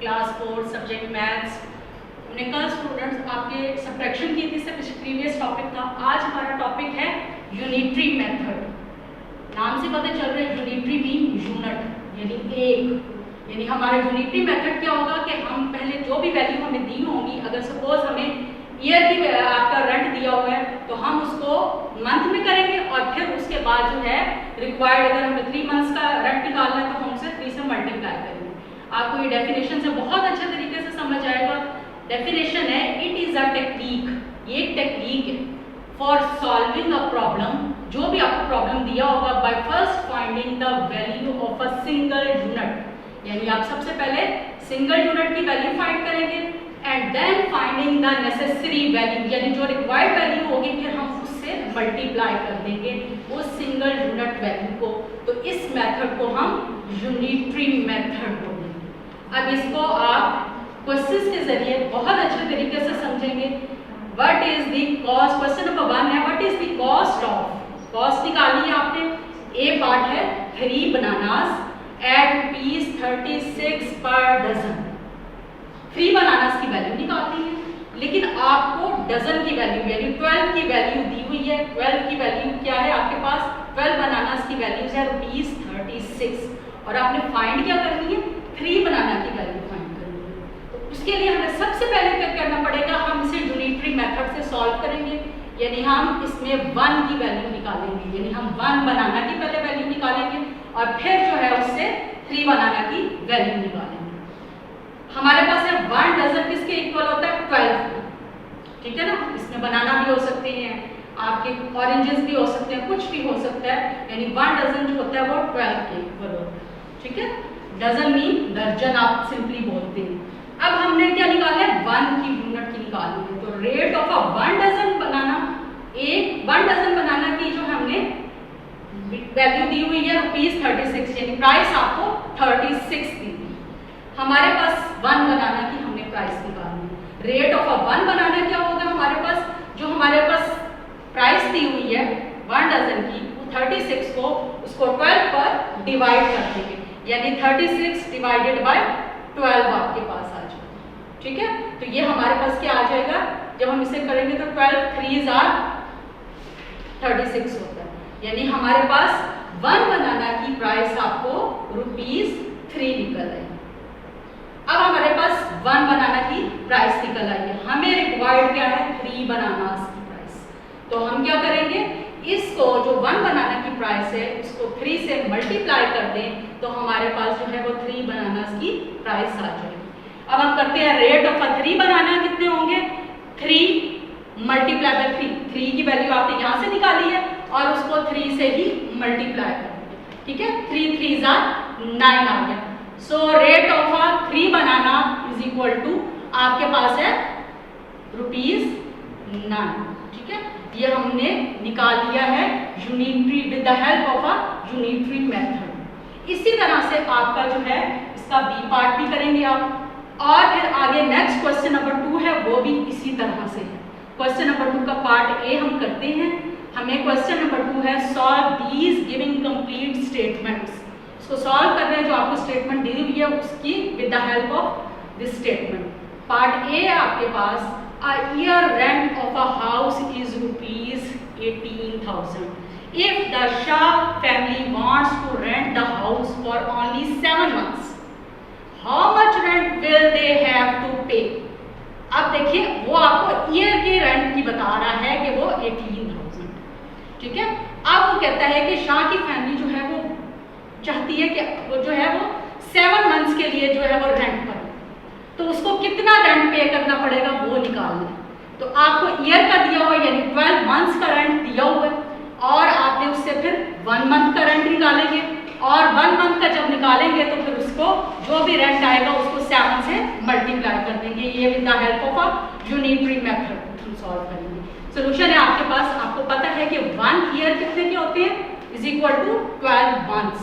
Class 4 subject maths. हमने कल students आपके सब्ट्रैक्शन की थी, इससे प्रीवियस टॉपिक था। आज हमारा टॉपिक है यूनिटरी मेथड। नाम से पता चल रहा है यूनिटरी मीन यूनिट यानी एक, यानी हमारा यूनिटरी मेथड क्या होगा कि हम पहले जो भी वैल्यू हमें दी होंगी, अगर सपोज हमें ईयर की आपका रेंट दिया हुआ है तो हम उसको मंथ में करेंगे और फिर उसके बाद जो है रिक्वायर्ड अगर हमें 3 मंथ्स का रेंट निकालना है तो हम उसे 3 से मल्टीप्लाई करेंगे। आपको ये डेफिनेशन से बहुत अच्छे तरीके से समझ आएगा। डेफिनेशन है इट इज अ टेक्निक, ये एक टेक्निक है फॉर सॉल्विंग अ प्रॉब्लम। जो भी आपको प्रॉब्लम दिया होगा by first finding the value of a single unit, यानी आप सबसे पहले सिंगल यूनिट की वैल्यू फाइंड करेंगे and then finding the necessary value, यानी जो रिक्वायर्ड वैल्यू होगी फिर हम उससे मल्टीप्लाई कर देंगे उस सिंगल यूनिट वैल्यू को। तो इस मेथड को हम यूनिटरी मेथड बोलेंगे। अब इसको आप क्वेश्चंस के जरिए बहुत अच्छे तरीके से समझेंगे। What is the cost, question number 1 है what is the cost of, cost निकालनी है आपने। ए पार्ट है 3 बनानास एट ₹36 पर डजन। 3 बनानास की वैल्यू निकालनी है, लेकिन आपको डजन की वैल्यू यानी 12 की वैल्यू दी हुई है। 12 की वैल्यू क्या है आपके पास, 12 बनानास की वैल्यूज है ₹36 और आपने फाइंड क्या करनी है, 3 बनाना की वैल्यू फाइंड करनी है। तो उसके लिए हमें सबसे पहले क्या करना पड़ेगा, हम इसे यूनिटरी मेथड से सॉल्व करेंगे, यानी हम इसमें 1 की वैल्यू निकालेंगे, यानी हम 1 बनाना की पहले वैल्यू निकालेंगे और फिर जो है उससे 3 बनाना की वैल्यू निकालेंगे। हमारे पास है 1 डजन किसके इक्वल होता है, 12, ठीक है ना। इसमें बनाना भी हो सकते हैं, आपके ऑरेंजेस भी हो सकते हैं, कुछ भी हो सकता है, यानी 1 डजन जो होता है वो 12 के इक्वल होता है, ठीक है। डजन मीन दर्जन आप सिंपली बोलते हैं। अब हमने क्या निकाला है, 1 की यूनिट की निकाली है। तो rate of a 1 dozen banana, 1 dozen banana की जो हमने वैल्यू दी हुई है ₹36, यानी प्राइस आपको 36 दी थी। हमारे पास 1 बनाना की हमने प्राइस निकालनी है। रेट ऑफ अ 1 बनाना क्या होगा हमारे पास, जो हमारे पास प्राइस दी हुई है 1 डजन की, 36 को उसको 12 पर डिवाइड कर देंगे, यानी 36 डिवाइडेड बाय 12 आपके पास आ जाएगा, ठीक है। तो ये हमारे पास क्या आ जाएगा, जब हम इसे करेंगे तो 12 3s are 36 होता है, यानी हमारे पास 1 बनाना की प्राइस आपको ₹3 निकल आई। अब हमारे पास 1 बनाना की प्राइस निकल आई है, हमें रिक्वायर्ड क्या है, 3 बनानास की प्राइस। तो हम क्या करेंगे, इसको जो 1 बनाना की प्राइस है उसको 3 से मल्टीप्लाई कर दें तो हमारे पास जो है वो 3 बनानास की प्राइस आ जाएगी। अब हम करते हैं रेट ऑफ 3 बनाना कितने होंगे, 3 मल्टीप्लाई बाय 3 की वैल्यू आपने यहाँ से निकाली है और उसको 3 से ही मल्टीप्लाई कर देंगे, ठीक है। 3 3s are 9 आ गया। So rate of 3 banana is equal to आपके पास है ₹9, ठीक है। ये हमने निकाल लिया है unitary with the help of a unitary method. इसी तरह से आपका जो है इसका बी पार्ट भी करेंगे आप, और फिर आगे नेक्स्ट क्वेश्चन नंबर 2 है वो भी इसी तरह से है। क्वेश्चन नंबर 2 का पार्ट ए हम करते हैं। हमें क्वेश्चन नंबर 2 है solve these giving complete statements. इसको सॉल्व कर रहे हैं, जो आपको स्टेटमेंट दी हुई है उसकी with the help of this statement. Part A है आपके पास, a year rent of a house is ₹18,000 if the Shah family wants to rent the house for only 7 months, how much rent will they have to pay? अब देखिए वो आपको year के rent की बता रहा है कि वो 18,000, ठीक है। अब वो कहता है कि शाह की फैमिली जो है वो चाहती है कि वो जो है वो 7 मंथ्स के लिए जो है वो रेंट पर, तो उसको कितना रेंट पे करना पड़ेगा वो निकालना है। तो आपको ईयर का दिया हुआ यानी 12 मंथ्स का रेंट दिया हुआ है और आपने उससे फिर 1 मंथ का रेंट निकालेंगे और 1 मंथ का जब निकालेंगे तो फिर उसको जो भी रेंट आएगा उसको 7 से मल्टीप्लाई कर देंगे। ये with the help of a unitary method हम सॉल्व करेंगे। सोल्यूशन है आपके पास, आपको पता है कि 1 ईयर कितने के होते हैं, is equal to 12 months.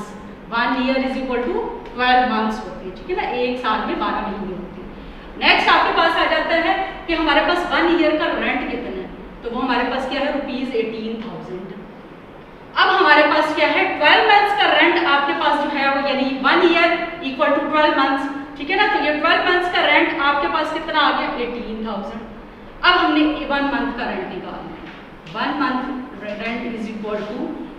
1 year is equal to 12 months होते हैं, ठीक है ना। एक साल में 12 महीने होते हैं। नेक्स्ट आपके पास आ जाता है कि हमारे पास 1 ईयर का रेंट कितना है, तो वो हमारे पास क्या है ₹18,000। अब हमारे पास क्या है 12 मंथ्स का रेंट आपके पास जो है वो यानी 1 ईयर इक्वल टू 12 मंथ्स, ठीक है ना। तो ये 12 मंथ्स का रेंट आपके पास कितना आ गया 18,000। अब हमने 1 मंथ का रेंट निकालना है। 1 month rent is equal to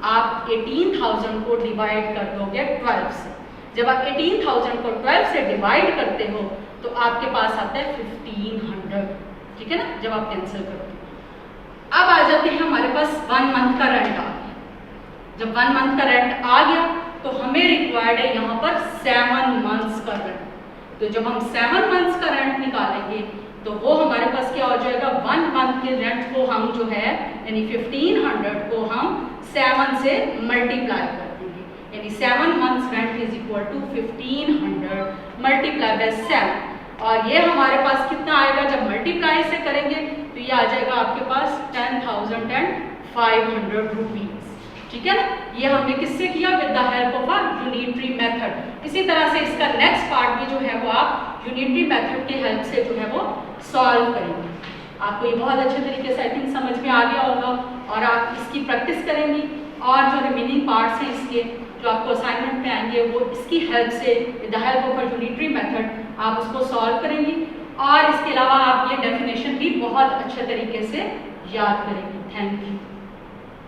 आप 18,000 को डिवाइड कर दोगे 12 से। जब आप 18,000 को 12 से डिवाइड करते हो तो आपके पास आता है 1500, ठीक है ना, जब आप कैंसिल करते हो। अब आ जाते हैं हमारे पास 1 मंथ का रेंट आ गया। जब 1 मंथ का रेंट आ गया तो हमें रिक्वायर्ड है यहाँ पर 7 मंथ्स का रेंट। तो जब हम 7 मंथ्स का रेंट निकालेंगे तो वो हमारे पास क्या हो जाएगा, 1 मंथ के रेंट को हम जो है यानी 1500 को हम 7 से मल्टीप्लाई कर देंगे, यानी 7 months rent is equal to 1500 multiply by 7। और ये हमारे पास कितना आएगा, जब मल्टीप्लाई से करेंगे तो ये आ जाएगा आपके पास 10,500 रुपीज, ठीक है ना। ये हमने किससे किया, with the help of a unitary method. इसी तरह से इसका नेक्स्ट पार्ट भी जो है वो आप यूनिटरी मेथड के हेल्प से जो है वो सॉल्व करेंगे। आपको ये बहुत अच्छे तरीके से आई थिंक समझ में आ गया होगा और आप इसकी प्रैक्टिस करेंगी और जो रिमेनिंग पार्ट्स हैं इसके जो आपको असाइनमेंट में आएंगे वो इसकी हेल्प से with the help of a unitary method आप उसको सॉल्व करेंगी। और इसके अलावा आप ये डेफिनेशन भी बहुत अच्छे तरीके से याद करेंगे। Thank you.